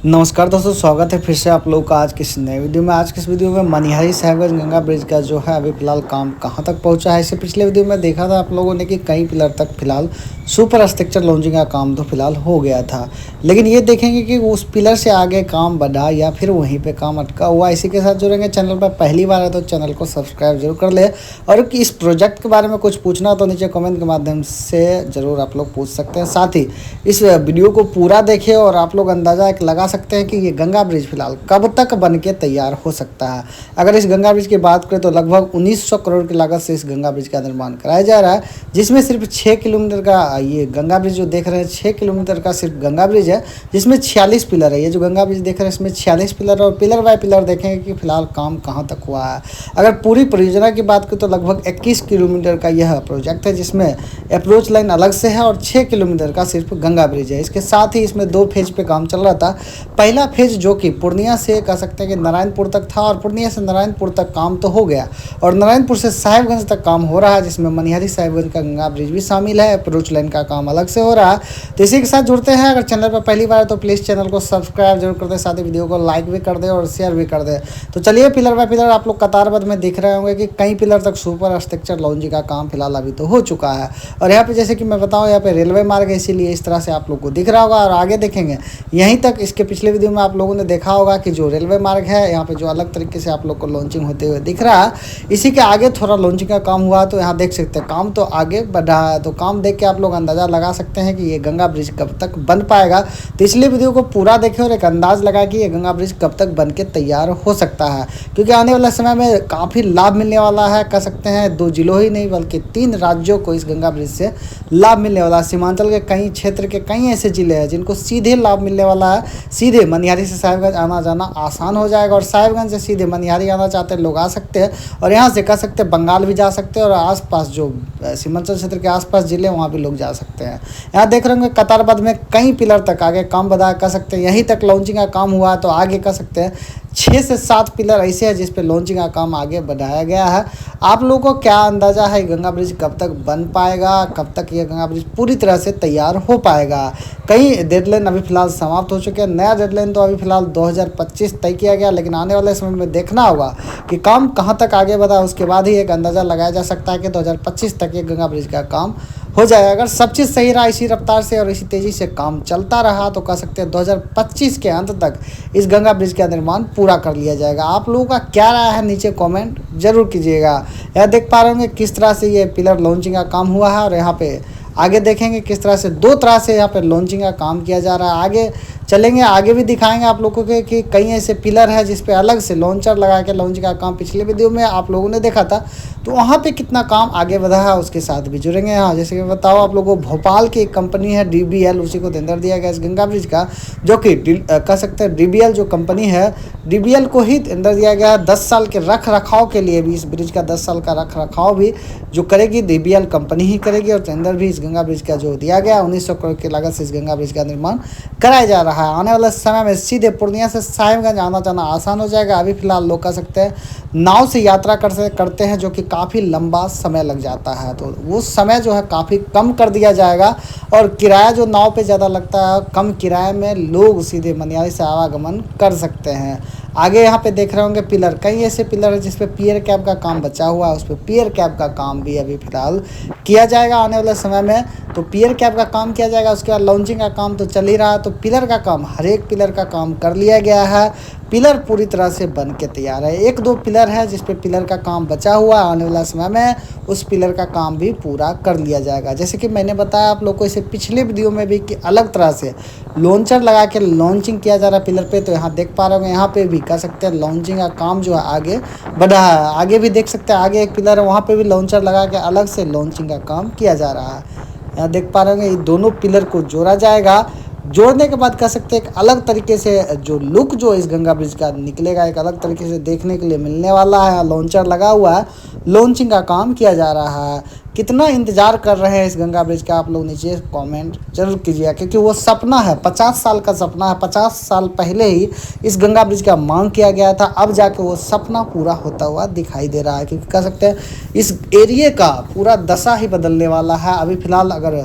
नमस्कार दोस्तों, स्वागत है फिर से आप लोगों का आज की इस नए वीडियो में। आज की इस वीडियो में मनिहारी साहिबगंज गंगा ब्रिज का जो है अभी फ़िलहाल काम कहां तक पहुंचा है। इससे पिछले वीडियो में देखा था आप लोगों ने कि कई पिलर तक फ़िलहाल सुपर स्ट्रक्चर लॉन्चिंग का काम तो फ़िलहाल हो गया था, लेकिन ये देखेंगे कि उस पिलर से आगे काम बढ़ा या फिर वहीं पर काम अटका हुआ। इसी के साथ जुड़ेंगे। चैनल पर पहली बार है तो चैनल को सब्सक्राइब जरूर कर ले, और इस प्रोजेक्ट के बारे में कुछ पूछना तो नीचे कमेंट के माध्यम से ज़रूर आप लोग पूछ सकते हैं। साथ ही इस वीडियो को पूरा देखें और आप लोग अंदाज़ा एक लगा सकते हैं कि ये गंगा ब्रिज फिलहाल कब तक बन के तैयार हो सकता है। अगर इस गंगा ब्रिज की बात करें तो लगभग 1900 करोड़ की लागत से इस गंगा ब्रिज का निर्माण कराया जा रहा है, जिसमें सिर्फ 6 किलोमीटर का ये गंगा ब्रिज जो देख रहे हैं 6 किलोमीटर का सिर्फ गंगा ब्रिज है, जिसमें 46 पिलर है। ये जो गंगा ब्रिज देख रहे हैं इसमें 46 पिलर, और पिलर बाय पिलर देखेंगे कि फिलहाल काम कहाँ तक हुआ है। अगर पूरी परियोजना की बात करें तो लगभग 21 किलोमीटर का यह प्रोजेक्ट है, जिसमें अप्रोच लाइन अलग से है और 6 किलोमीटर का सिर्फ गंगा ब्रिज है। इसके साथ ही इसमें 2 फेज पे काम चल रहा था। पहला फेज जो कि पूर्णिया से कह सकते हैं कि नारायणपुर तक था, और पूर्णिया से नारायणपुर तक काम तो हो गया, और नारायणपुर से साहिबगंज तक काम हो रहा है, जिसमें मनिहारी साहिबगंज का गंगा ब्रिज भी शामिल है। अप्रोच लाइन का काम अलग से हो रहा है। तो इसी के साथ जुड़ते हैं। अगर चैनल पर पहली बार है तो प्लीज़ चैनल को सब्सक्राइब जरूर कर दे, साथ ही वीडियो को लाइक भी कर दे और शेयर भी कर दे। तो चलिए, पिलर बाय पिलर आप लोग कतारबद्ध में दिख रहे होंगे कि कई पिलर तक सुपर स्ट्रक्चर लॉन्चिंग का काम फिलहाल अभी तो हो चुका है। और यहाँ पे जैसे कि मैं बताऊँ, यहाँ पे रेलवे मार्ग है, इसीलिए इस तरह से आप लोग को दिख रहा होगा। और आगे देखेंगे यहीं तक, इसके पिछले वीडियो में आप लोगों ने देखा होगा कि जो रेलवे मार्ग है यहाँ पे जो अलग तरीके से आप लोग को लॉन्चिंग होते हुए दिख रहा है, इसी के आगे थोड़ा लॉन्चिंग का काम हुआ। तो यहाँ देख सकते हैं काम तो आगे बढ़ा है। तो काम देख के आप लोग अंदाज़ा लगा सकते हैं कि ये गंगा ब्रिज कब तक बन पाएगा। तो इसलिए वीडियो को पूरा देखें और एक अंदाज़ लगाए कि ये गंगा ब्रिज कब तक बन के तैयार हो सकता है, क्योंकि आने वाले समय में काफ़ी लाभ मिलने वाला है। कह सकते हैं 2 जिलों ही नहीं बल्कि 3 राज्यों को इस गंगा ब्रिज से लाभ मिलने वाला है। सीमांचल के कई क्षेत्र के कई ऐसे जिले हैं जिनको सीधे लाभ मिलने वाला है। सीधे मनिहारी से साहिबगंज आना जाना आसान हो जाएगा, और साहिबगंज से सीधे मनिहारी आना चाहते हैं लोग आ सकते हैं, और यहाँ से कह सकते हैं बंगाल भी जा सकते हैं, और आसपास जो सीमांचल क्षेत्र के आसपास जिले वहाँ भी लोग जा सकते हैं। यहाँ देख रहे होंगे कतारबद्ध में कई पिलर तक आगे काम बढ़ा, कह सकते हैं यहीं तक लॉन्चिंग का काम हुआ। तो आगे कह सकते हैं 6 से 7 पिलर ऐसे हैं जिस पे लॉन्चिंग का काम आगे बढ़ाया गया है। आप लोगों को क्या अंदाज़ा है गंगा ब्रिज कब तक बन पाएगा, कब तक ये गंगा ब्रिज पूरी तरह से तैयार हो पाएगा? कई डेडलाइन अभी फिलहाल समाप्त हो चुके हैं। नया डेडलाइन तो अभी फिलहाल 2025 तय किया गया, लेकिन आने वाले समय में देखना होगा कि काम कहाँ तक आगे बढ़ा, उसके बाद ही एक अंदाज़ा लगाया जा सकता है कि 2025 तक ये गंगा ब्रिज का काम हो जाएगा। अगर सब चीज़ सही रहा, इसी रफ्तार से और इसी तेज़ी से काम चलता रहा, तो कह सकते हैं 2025 के अंत तक इस गंगा ब्रिज का निर्माण पूरा कर लिया जाएगा। आप लोगों का क्या राय है नीचे कमेंट जरूर कीजिएगा। यह देख पा रहे होंगे किस तरह से ये पिलर लॉन्चिंग का काम हुआ है, और यहाँ पे आगे देखेंगे किस तरह से 2 तरह से यहाँ पे लॉन्चिंग का काम किया जा रहा है। आगे चलेंगे, आगे भी दिखाएंगे आप लोगों के कि कई ऐसे पिलर है जिस पे अलग से लॉन्चर लगा के लॉन्चिंग का काम पिछले वीडियो में आप लोगों ने देखा था, तो वहाँ पे कितना काम आगे बढ़ा है उसके साथ भी जुड़ेंगे। यहाँ जैसे कि बताओ आप लोगों को, भोपाल की एक कंपनी है DBL, उसी को टेंडर दिया गया इस गंगा ब्रिज का, जो कि कह सकते हैं DBL जो कंपनी है, DBL को ही टेंडर दिया गया है 10 साल के रख रखाव के लिए भी। इस ब्रिज का 10 साल का रख रखाव भी जो करेगी DBL कंपनी ही करेगी, और टेंडर भी इस गंगा ब्रिज का जो दिया गया 1900 करोड़ की लागत से इस गंगा ब्रिज का निर्माण कराया जा रहा है। आने वाले समय में सीधे पूर्णिया से साहिबगंज आना जाना आसान हो जाएगा। अभी फिलहाल लोग कह सकते हैं नाव से यात्रा करते हैं, जो कि काफ़ी लंबा समय लग जाता है, तो वो समय जो है काफ़ी कम कर दिया जाएगा, और किराया जो नाव पे ज़्यादा लगता है, कम किराए में लोग सीधे मनिहारी से आवागमन कर सकते हैं। आगे यहाँ पे देख रहे होंगे पिलर, कई ऐसे पिलर है जिस पे पियर कैप का काम बचा हुआ है, उस पर पियर कैप का काम भी अभी फिलहाल किया जाएगा आने वाले समय में। तो पियर कैप का काम किया जाएगा, उसके बाद लॉन्चिंग का काम तो चल ही रहा है। तो पिलर का काम, हर एक पिलर का काम कर लिया गया है। पिलर पूरी तरह से बन के तैयार है। 1-2 पिलर है जिस पे पिलर का काम बचा हुआ है, आने वाला समय में उस पिलर का काम भी पूरा कर लिया जाएगा। जैसे कि मैंने बताया आप लोग को इसे पिछले वीडियो में भी कि अलग तरह से लॉन्चर लगा के लॉन्चिंग किया जा रहा है पिलर पे। तो यहाँ देख पा रहे होंगे, यहाँ पे भी कह सकते हैं लॉन्चिंग का काम जो है आगे बढ़ा है। आगे भी देख सकते हैं, आगे एक पिलर है, वहाँ पे भी लॉन्चर लगा के अलग से लॉन्चिंग का काम किया जा रहा है। यहाँ देख पा रहे होंगे ये दोनों पिलर को जोड़ा जाएगा। जोड़ने के बाद कह सकते हैं एक अलग तरीके से जो लुक जो इस गंगा ब्रिज का निकलेगा, एक अलग तरीके से देखने के लिए मिलने वाला है। लॉन्चर लगा हुआ है, लॉन्चिंग का काम किया जा रहा है। कितना इंतज़ार कर रहे हैं इस गंगा ब्रिज का, आप लोग नीचे कमेंट जरूर कीजिएगा, क्योंकि वो सपना है, 50 साल का सपना है। 50 साल पहले ही इस गंगा ब्रिज का मांग किया गया था, अब जाके वो सपना पूरा होता हुआ दिखाई दे रहा है। क्योंकि कह सकते हैं इस एरिए का पूरा दशा ही बदलने वाला है। अभी फ़िलहाल अगर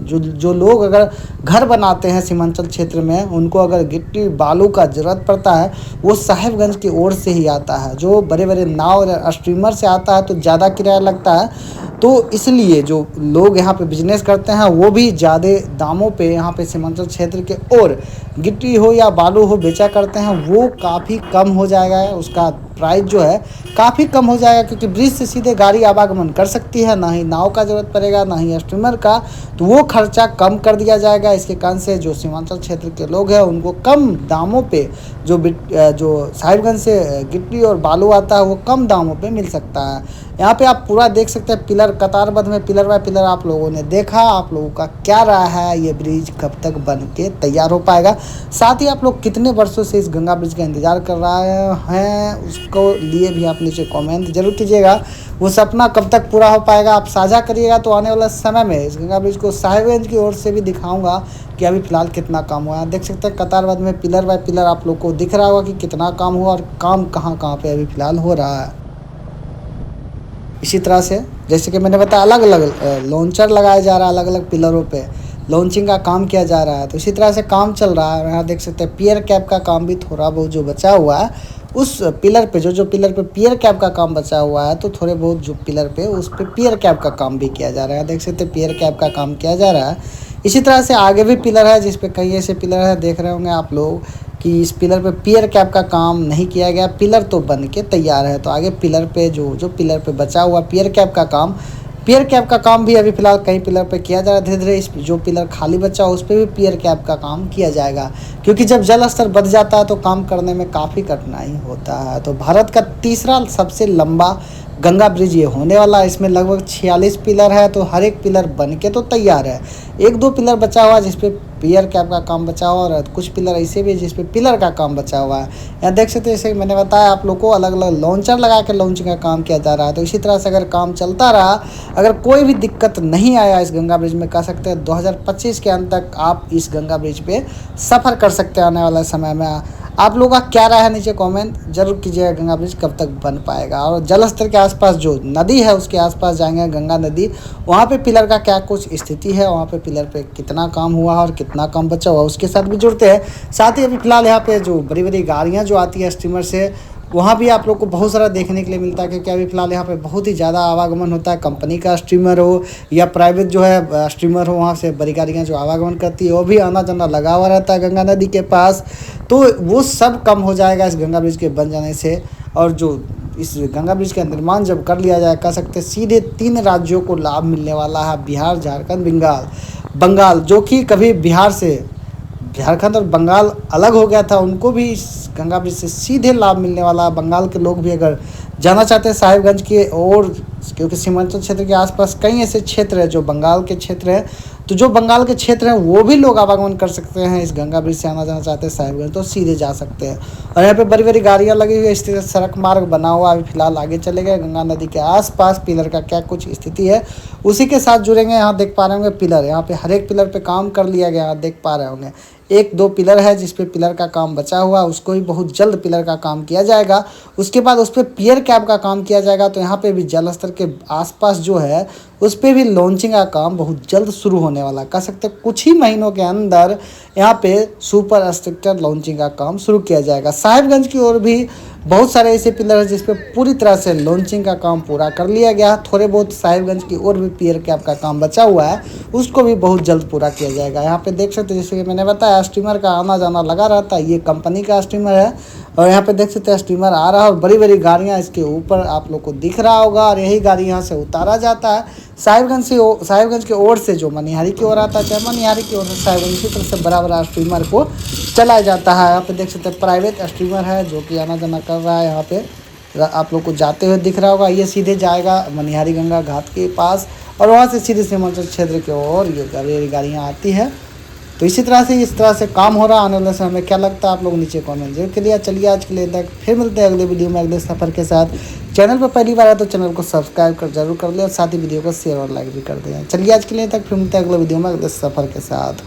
जो जो लोग अगर घर बनाते हैं सीमांचल क्षेत्र में, उनको अगर गिट्टी बालू का ज़रूरत पड़ता है, वो साहिबगंज की ओर से ही आता है। जो बड़े बड़े नाव स्टीमर से आता है तो ज़्यादा किराया लगता है, तो इसलिए जो लोग यहाँ पे बिजनेस करते हैं वो भी ज़्यादा दामों पे यहाँ पे सीमांचल क्षेत्र के और गिट्टी हो या बालू हो बेचा करते हैं। वो काफ़ी कम हो जाएगा, उसका प्राइस जो है काफ़ी कम हो जाएगा, क्योंकि ब्रिज से सीधे गाड़ी आवागमन कर सकती है, ना ही नाव का ज़रूरत पड़ेगा ना ही स्टीमर का, तो वो खर्चा कम कर दिया जाएगा। इसके कारण से जो सीमांचल क्षेत्र के लोग हैं उनको कम दामों पे जो साहिबगंज से गिट्टी और बालू आता है वो कम दामों पे मिल सकता है। यहाँ पे आप पूरा देख सकते हैं, पिलर कतारबद्ध में पिलर बाय पिलर आप लोगों ने देखा। आप लोगों का क्या राय है, ये ब्रिज कब तक बन के तैयार हो पाएगा? साथ ही आप लोग कितने वर्षों से इस गंगा ब्रिज का इंतज़ार कर रहे हैं, उसको लिए भी आप नीचे कमेंट जरूर कीजिएगा। वो सपना कब तक पूरा हो पाएगा आप साझा करिएगा। तो आने वाला समय में इस गंगा ब्रिज को साहिबगंज की ओर से भी दिखाऊंगा कि अभी फ़िलहाल कितना काम हुआ है। देख सकते हैं कतारबद्ध में पिलर बाय पिलर आप लोग को दिख रहा होगा कि कितना काम हुआ और काम कहाँ कहाँ पे अभी फ़िलहाल हो रहा है। इसी तरह से जैसे कि मैंने बताया, अलग अलग लॉन्चर लगाया जा रहा है, अलग अलग पिलरों पे लॉन्चिंग का काम किया जा रहा है। तो इसी तरह से काम चल रहा है। यहाँ देख सकते हैं पियर कैप का काम भी थोड़ा बहुत जो बचा हुआ है उस पिलर पे, जो पिलर पे पियर कैप का काम बचा हुआ है, तो थोड़े बहुत जो पिलर पे उस पे पियर कैप का काम भी किया जा रहा है। देख सकते हैं पियर कैप का काम किया जा रहा है। इसी तरह से आगे भी पिलर है जिस पे कई ऐसे पिलर है, देख रहे होंगे आप लोग कि इस पिलर पे पियर कैप का काम नहीं किया गया, पिलर तो बन के तैयार है। तो आगे पिलर पे जो पिलर पे बचा हुआ पियर कैप का काम भी अभी फ़िलहाल कई पिलर पे किया जा रहा है। धीरे धीरे इस जो पिलर खाली बचा उस पर भी पियर कैप का काम किया जाएगा, क्योंकि जब जल स्तर बढ़ जाता है तो काम करने में काफ़ी कठिनाई होता है। तो भारत का तीसरा सबसे लंबा गंगा ब्रिज ये होने वाला है। इसमें लगभग 46 पिलर है, तो हर एक पिलर बन के तो तैयार है। एक दो पिलर बचा हुआ है जिस पे पियर कैप का काम बचा हुआ और कुछ पिलर ऐसे भी जिस पे पिलर का काम बचा हुआ है। यहाँ देख सकते हैं, जैसे मैंने बताया आप लोग को, अलग अलग लॉन्चर लगा के लॉन्चिंग का काम किया जा रहा है। तो इसी तरह से अगर काम चलता रहा, अगर कोई भी दिक्कत नहीं आया इस गंगा ब्रिज में, कह सकते हैं 2025 के अंत तक आप इस गंगा ब्रिज पे सफ़र कर सकते हैं। आने वाला समय में आप लोगों का क्या राय है नीचे कमेंट जरूर कीजिएगा। गंगा ब्रिज कब तक बन पाएगा? और जल स्तर के आसपास जो नदी है उसके आसपास जाएंगे, गंगा नदी, वहाँ पे पिलर का क्या कुछ स्थिति है, वहाँ पे पिलर पे कितना काम हुआ और कितना काम बचा हुआ, उसके साथ भी जुड़ते हैं। साथ ही अभी फिलहाल यहाँ पे जो बड़ी बड़ी गाड़ियाँ जो आती है स्टीमर से, वहाँ भी आप लोग को बहुत सारा देखने के लिए मिलता है, क्योंकि अभी फ़िलहाल यहाँ पे बहुत ही ज़्यादा आवागमन होता है। कंपनी का स्टीमर हो या प्राइवेट जो है स्टीमर हो, वहाँ से बड़ी गाड़ियाँ जो आवागमन करती है वो भी आना जाना लगा हुआ रहता है गंगा नदी के पास। तो वो सब कम हो जाएगा इस गंगा ब्रिज के बन जाने से। और जो इस गंगा ब्रिज का निर्माण जब कर लिया जाए, कह सकते हैं सीधे 3 राज्यों को लाभ मिलने वाला है, बिहार, झारखंड, बंगाल। जो कि कभी बिहार से झारखंड और बंगाल अलग हो गया था, उनको भी इस गंगा ब्रिज से सीधे लाभ मिलने वाला है। बंगाल के लोग भी अगर जाना चाहते हैं साहिबगंज के, और क्योंकि सीमांचल क्षेत्र के आसपास कई ऐसे क्षेत्र हैं जो बंगाल के क्षेत्र हैं, तो जो बंगाल के क्षेत्र हैं वो भी लोग आवागमन कर सकते हैं। इस गंगा ब्रिज से आना जाना चाहते हैं साहिबगंज तो सीधे जा सकते हैं। और यहाँ पे बड़ी बड़ी गाड़ियाँ लगी हुई है, इस तरह सड़क मार्ग बना हुआ अभी फिलहाल आगे चले गए। गंगा नदी के आसपास पिलर का क्या कुछ स्थिति है उसी के साथ जुड़ेंगे। यहाँ देख पा रहे होंगे पिलर, यहाँ पे हर एक पिलर पे काम कर लिया गया, यहाँ देख पा रहे होंगे। एक दो पिलर है जिस पे पिलर का काम बचा हुआ, उसको भी बहुत जल्द पिलर का काम किया जाएगा। उसके बाद उस पर पियर कैप का काम किया जाएगा। तो यहाँ पे भी जल स्तर के आसपास जो है उस पर भी लॉन्चिंग का काम बहुत जल्द शुरू होने वाला, कह सकते हैं कुछ ही महीनों के अंदर यहाँ पे सुपर स्ट्रक्चर लॉन्चिंग का काम शुरू किया जाएगा। साहिबगंज की ओर भी बहुत सारे ऐसे पिलर हैं जिस पे पूरी तरह से लॉन्चिंग का काम पूरा कर लिया गया। थोड़े बहुत साहिबगंज की ओर भी पियर कैप का काम बचा हुआ है, उसको भी बहुत जल्द पूरा किया जाएगा। यहाँ पे देख सकते हैं, जैसे कि मैंने बताया स्टीमर का आना जाना लगा रहता है, ये कंपनी का स्टीमर है। और यहाँ पे देख सकते हैं स्टीमर आ रहा है और बड़ी बड़ी गाड़ियाँ इसके ऊपर आप लोग को दिख रहा होगा, और यही गाड़ी यहाँ से उतारा जाता है साहिबगंज की ओर से, जो मनिहारी की ओर आता है, चाहे मनिहारी की ओर से साहिबगंज की तरफ से बड़ा बड़ा स्टीमर को चलाया जाता है। यहाँ पे देख सकते हैं प्राइवेट स्टीमर है जो कि आना जाना कर रहा है। यहाँ पे आप लोग को जाते हुए दिख रहा होगा, ये सीधे जाएगा मनिहारी गंगा घाट के पास और वहाँ से सीधे सीमांचल क्षेत्र की ओर ये गाड़ियाँ आती है। तो इस तरह से काम हो रहा है। आने वाले समय में क्या लगता है आप लोग नीचे कमेंट जरूर करिए। चलिए आज के लिए तक, फिर मिलते हैं अगले वीडियो में अगले सफ़र के साथ। चैनल पर पहली बार है तो चैनल को सब्सक्राइब कर जरूर कर ले और साथ ही वीडियो को शेयर और लाइक भी कर दें। चलिए आज के लिए तक, फिर मिलते हैं अगले वीडियो में अगले सफ़र के साथ।